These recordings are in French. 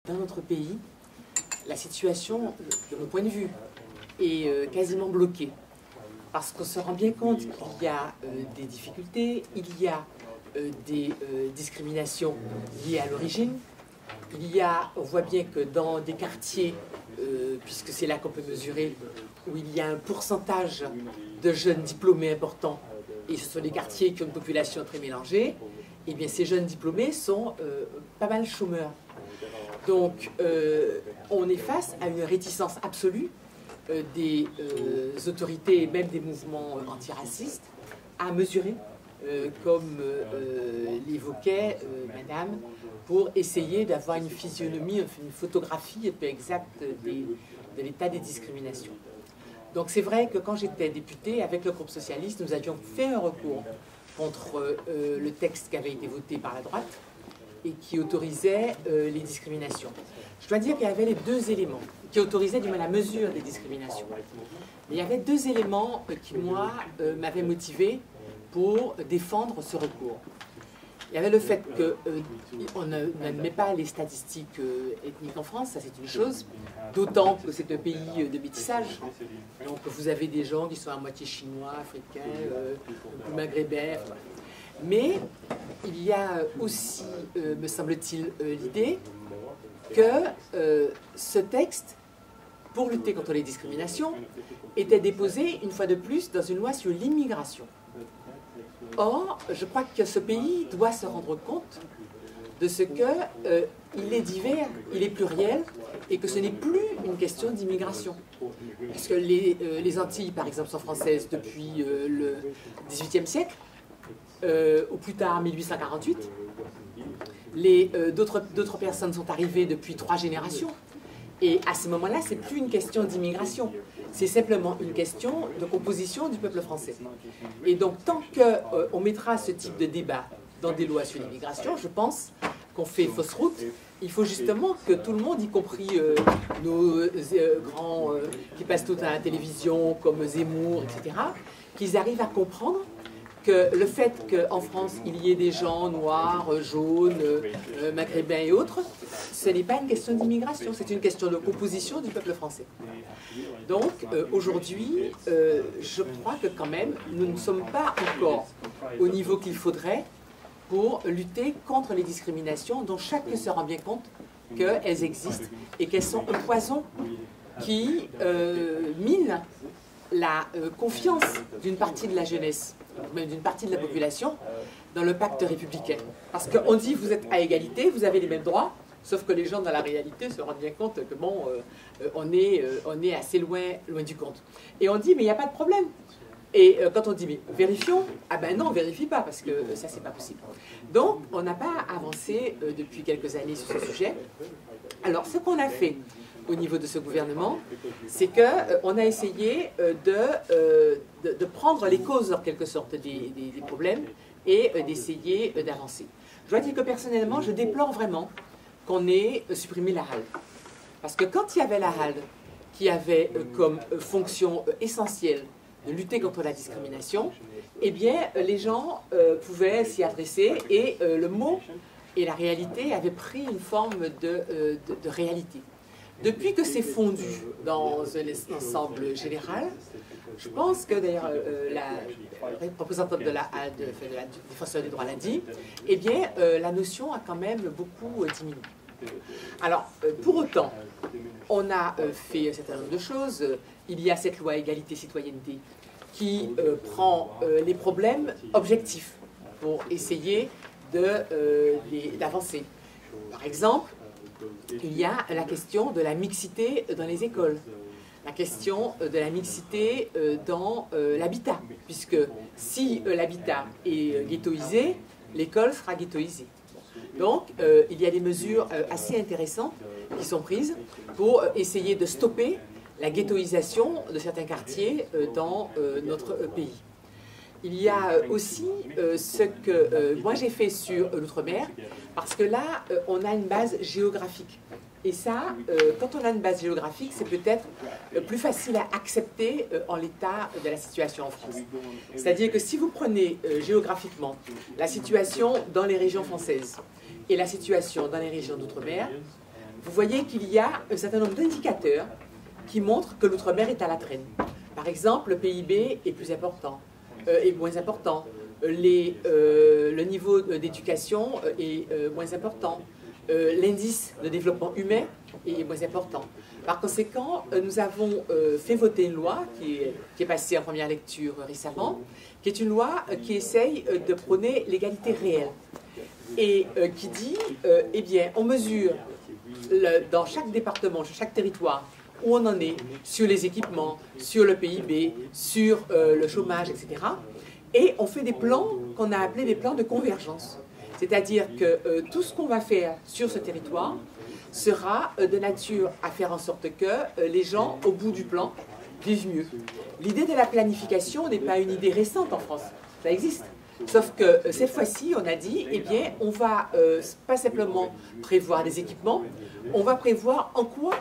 Dans notre pays, la situation, de mon point de vue, est quasiment bloquée. Parce qu'on se rend bien compte qu'il y a des difficultés, il y a des discriminations liées à l'origine. On voit bien que dans des quartiers, puisque c'est là qu'on peut mesurer, où il y a un pourcentage de jeunes diplômés important, et ce sont des quartiers qui ont une population très mélangée, et bien ces jeunes diplômés sont pas mal chômeurs. Donc, on est face à une réticence absolue des autorités et même des mouvements antiracistes à mesurer, comme l'évoquait Madame, pour essayer d'avoir une physionomie, une photographie un peu exacte de l'état des discriminations. Donc c'est vrai que quand j'étais députée, avec le groupe socialiste, nous avions fait un recours contre le texte qui avait été voté par la droite, et qui autorisait les discriminations. Je dois dire qu'il y avait les deux éléments qui autorisaient du moins la mesure des discriminations. Mais il y avait deux éléments qui, moi, m'avaient motivé pour défendre ce recours. Il y avait le fait qu'on n'admet pas les statistiques ethniques en France, ça c'est une chose, d'autant que c'est un pays de métissage. Donc vous avez des gens qui sont à moitié chinois, africains, maghrébins, voilà. Mais il y a aussi, me semble-t-il, l'idée que ce texte, pour lutter contre les discriminations, était déposé, une fois de plus, dans une loi sur l'immigration. Or, je crois que ce pays doit se rendre compte de ce qu'il est divers, il est pluriel, et que ce n'est plus une question d'immigration. Parce que les Antilles, par exemple, sont françaises depuis le XVIIIe siècle, au plus tard 1848. D'autres personnes sont arrivées depuis 3 générations. Et à ce moment-là, ce n'est plus une question d'immigration. C'est simplement une question de composition du peuple français. Et donc, tant qu'on mettra ce type de débat dans des lois sur l'immigration, je pense qu'on fait fausse route. Il faut justement que tout le monde, y compris nos grands qui passent tout à la télévision, comme Zemmour, etc., qu'ils arrivent à comprendre que le fait qu'en France, il y ait des gens noirs, jaunes, maghrébins et autres, ce n'est pas une question d'immigration, c'est une question de composition du peuple français. Donc, aujourd'hui, je crois que quand même, nous ne sommes pas encore au niveau qu'il faudrait pour lutter contre les discriminations dont chacun se rend bien compte qu'elles existent et qu'elles sont un poison qui mine la confiance d'une partie de la jeunesse, même d'une partie de la population, dans le pacte républicain. Parce qu'on dit vous êtes à égalité, vous avez les mêmes droits, sauf que les gens dans la réalité se rendent bien compte que bon, on est assez loin du compte. Et on dit mais il n'y a pas de problème. Et quand on dit mais vérifions, ah ben non, on ne vérifie pas parce que ça c'est pas possible. Donc on n'a pas avancé depuis quelques années sur ce sujet. Alors ce qu'on a fait au niveau de ce gouvernement, c'est qu'on a essayé de prendre les causes, en quelque sorte, des problèmes et d'essayer d'avancer. Je dois dire que personnellement, je déplore vraiment qu'on ait supprimé la HALD. Parce que quand il y avait la HALD, qui avait comme fonction essentielle de lutter contre la discrimination, eh bien, les gens pouvaient s'y adresser et le mot et la réalité avaient pris une forme de réalité. Depuis que c'est fondu dans un ensemble général, je pense que d'ailleurs la représentante de la HALD, de la Défenseur des droits l'a dit, eh bien la notion a quand même beaucoup diminué. Alors, pour autant, on a fait un certain nombre de choses. Il y a cette loi égalité-citoyenneté qui prend les problèmes objectifs pour essayer d'avancer. Par exemple, il y a la question de la mixité dans les écoles, la question de la mixité dans l'habitat, puisque si l'habitat est ghettoisé, l'école sera ghettoisée. Donc, il y a des mesures assez intéressantes qui sont prises pour essayer de stopper la ghettoisation de certains quartiers dans notre pays. Il y a aussi ce que moi j'ai fait sur l'outre-mer, parce que là, on a une base géographique. Et ça, quand on a une base géographique, c'est peut-être plus facile à accepter en l'état de la situation en France. C'est-à-dire que si vous prenez géographiquement la situation dans les régions françaises et la situation dans les régions d'outre-mer, vous voyez qu'il y a un certain nombre d'indicateurs qui montrent que l'outre-mer est à la traîne. Par exemple, le PIB est plus important, est moins important, le niveau d'éducation est moins important, l'indice de développement humain est moins important. Par conséquent, nous avons fait voter une loi qui est passée en première lecture récemment, qui est une loi qui essaye de prôner l'égalité réelle et qui dit, eh bien, on mesure dans chaque département, sur chaque territoire, où on en est sur les équipements, sur le PIB, sur le chômage, etc. Et on fait des plans qu'on a appelés des plans de convergence. C'est-à-dire que tout ce qu'on va faire sur ce territoire sera de nature à faire en sorte que les gens, au bout du plan, vivent mieux. L'idée de la planification n'est pas une idée récente en France, ça existe. Sauf que cette fois-ci, on a dit, eh bien, on va pas simplement prévoir des équipements, on va prévoir en quoi,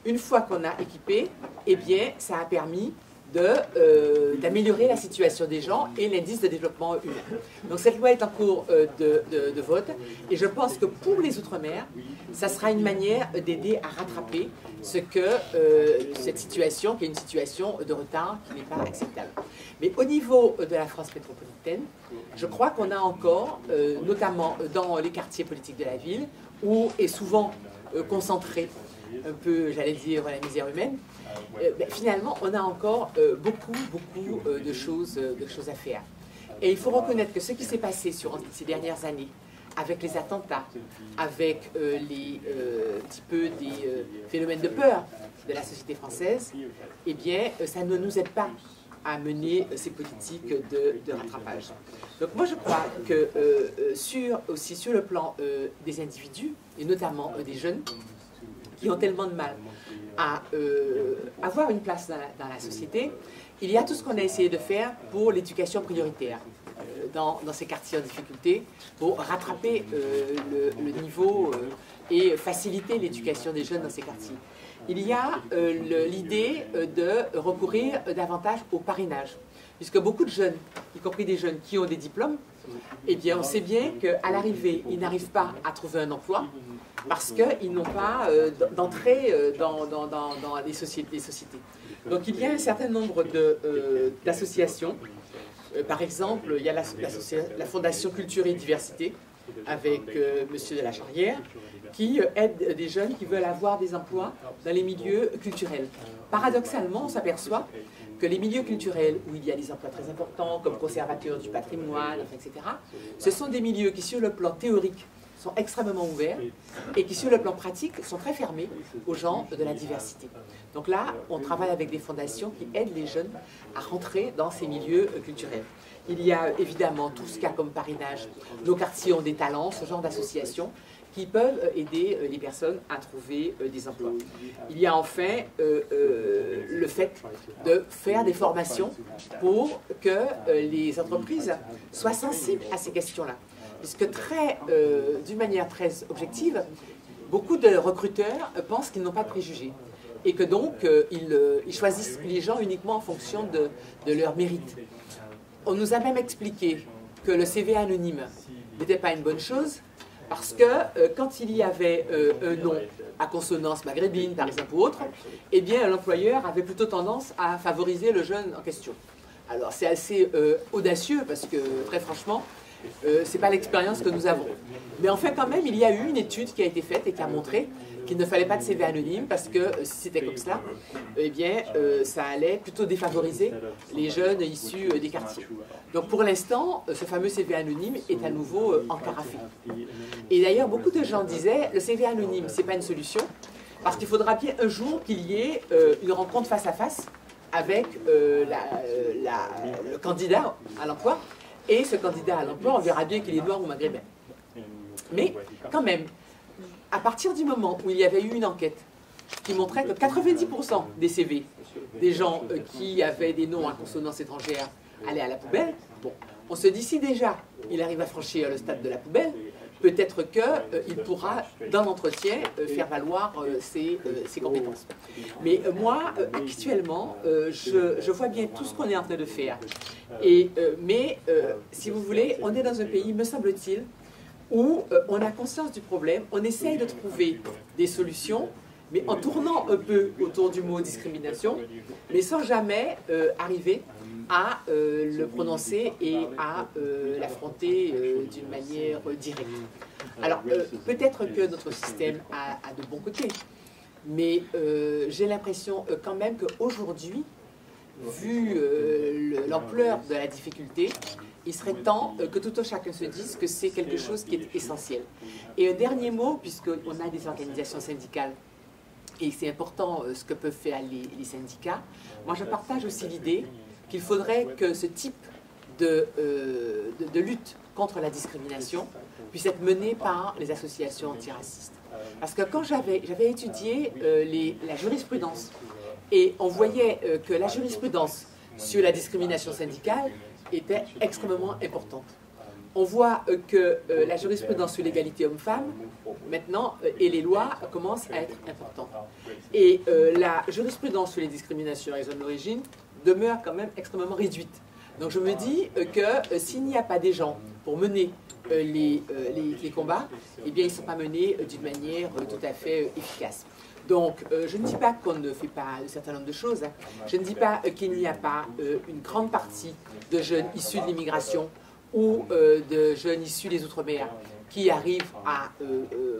une fois qu'on a équipé, eh bien, ça a permis d'améliorer la situation des gens et l'indice de développement humain. Donc cette loi est en cours de vote et je pense que pour les Outre-mer, ça sera une manière d'aider à rattraper cette situation qui est une situation de retard qui n'est pas acceptable. Mais au niveau de la France métropolitaine, je crois qu'on a encore, notamment dans les quartiers politiques de la ville, où est souvent concentrée un peu, j'allais dire, la misère humaine, finalement, on a encore beaucoup de choses à faire. Et il faut reconnaître que ce qui s'est passé sur ces dernières années, avec les attentats, avec petit peu des phénomènes de peur de la société française, eh bien, ça ne nous aide pas à mener ces politiques de rattrapage. Donc moi, je crois que aussi sur le plan des individus, et notamment des jeunes, qui ont tellement de mal à avoir une place dans la société, il y a tout ce qu'on a essayé de faire pour l'éducation prioritaire dans ces quartiers en difficulté, pour rattraper le niveau et faciliter l'éducation des jeunes dans ces quartiers. Il y a l'idée de recourir davantage au parrainage, puisque beaucoup de jeunes, y compris des jeunes qui ont des diplômes, eh bien on sait bien qu'à l'arrivée, ils n'arrivent pas à trouver un emploi, parce qu'ils n'ont pas d'entrée dans les sociétés. Donc il y a un certain nombre d'associations. Par exemple, il y a la Fondation Culture et Diversité, avec Monsieur de la Charrière, qui aide des jeunes qui veulent avoir des emplois dans les milieux culturels. Paradoxalement, on s'aperçoit que les milieux culturels, où il y a des emplois très importants, comme conservateurs du patrimoine, etc., ce sont des milieux qui, sur le plan théorique, sont extrêmement ouverts et qui, sur le plan pratique, sont très fermés aux gens de la diversité. Donc là, on travaille avec des fondations qui aident les jeunes à rentrer dans ces milieux culturels. Il y a évidemment tout ce qu'il y a comme parrainage. Nos quartiers ont des talents, ce genre d'associations qui peuvent aider les personnes à trouver des emplois. Il y a enfin le fait de faire des formations pour que les entreprises soient sensibles à ces questions-là. Puisque d'une manière très objective, beaucoup de recruteurs pensent qu'ils n'ont pas de préjugés et que donc ils choisissent les gens uniquement en fonction de leur mérite. On nous a même expliqué que le CV anonyme n'était pas une bonne chose parce que quand il y avait un nom à consonance maghrébine, par exemple, ou autre, eh bien l'employeur avait plutôt tendance à favoriser le jeune en question. Alors c'est assez audacieux parce que, très franchement, ce n'est pas l'expérience que nous avons. Mais enfin, quand même, il y a eu une étude qui a été faite et qui a montré qu'il ne fallait pas de CV anonyme parce que si c'était comme cela, eh bien, ça allait plutôt défavoriser les jeunes issus des quartiers. Donc pour l'instant, ce fameux CV anonyme est à nouveau encarafé. Et d'ailleurs, beaucoup de gens disaient, le CV anonyme, ce n'est pas une solution parce qu'il faudra bien un jour qu'il y ait une rencontre face à face avec le candidat à l'emploi. Et ce candidat à l'emploi, on verra bien qu'il est noir ou maghrébin. Mais quand même, à partir du moment où il y avait eu une enquête qui montrait que 90% des CV des gens qui avaient des noms à consonance étrangère allaient à la poubelle, bon, on se dit si déjà il arrive à franchir le stade de la poubelle, peut-être qu'il pourra, dans l'entretien, faire valoir ses compétences. Mais moi, actuellement, je vois bien tout ce qu'on est en train de faire. Mais, si vous voulez, on est dans un pays, me semble-t-il, où on a conscience du problème, on essaye de trouver des solutions, mais en tournant un peu autour du mot discrimination, mais sans jamais arriver à le prononcer et à l'affronter d'une manière directe. Alors, peut-être que notre système a de bons côtés, mais j'ai l'impression quand même qu'aujourd'hui, vu l'ampleur de la difficulté, il serait temps que tout un chacun se dise que c'est quelque chose qui est essentiel. Et un dernier mot, puisqu'on a des organisations syndicales, et c'est important ce que peuvent faire les syndicats, moi je partage aussi l'idée qu'il faudrait que ce type de lutte contre la discrimination puisse être mené par les associations antiracistes. Parce que quand j'avais étudié la jurisprudence, et on voyait que la jurisprudence sur la discrimination syndicale était extrêmement importante. On voit que la jurisprudence sur l'égalité homme-femme, maintenant, et les lois commencent à être importantes. Et la jurisprudence sur les discriminations à raison d'origine demeure quand même extrêmement réduite. Donc je me dis que s'il n'y a pas des gens pour mener les combats, eh bien ils ne sont pas menés d'une manière tout à fait efficace. Donc, je ne dis pas qu'on ne fait pas un certain nombre de choses. Hein. Je ne dis pas qu'il n'y a pas une grande partie de jeunes issus de l'immigration ou de jeunes issus des Outre-mer qui arrivent à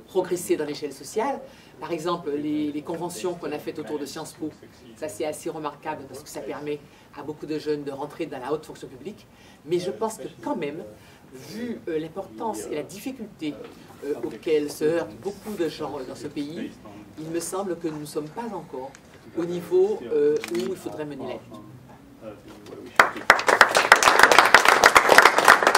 progresser dans l'échelle sociale. Par exemple, les conventions qu'on a faites autour de Sciences Po, ça c'est assez remarquable parce que ça permet à beaucoup de jeunes de rentrer dans la haute fonction publique. Mais je pense que quand même, vu l'importance et la difficulté auxquelles se heurtent beaucoup de gens dans ce pays, il me semble que nous ne sommes pas encore au niveau où il faudrait mener la lutte.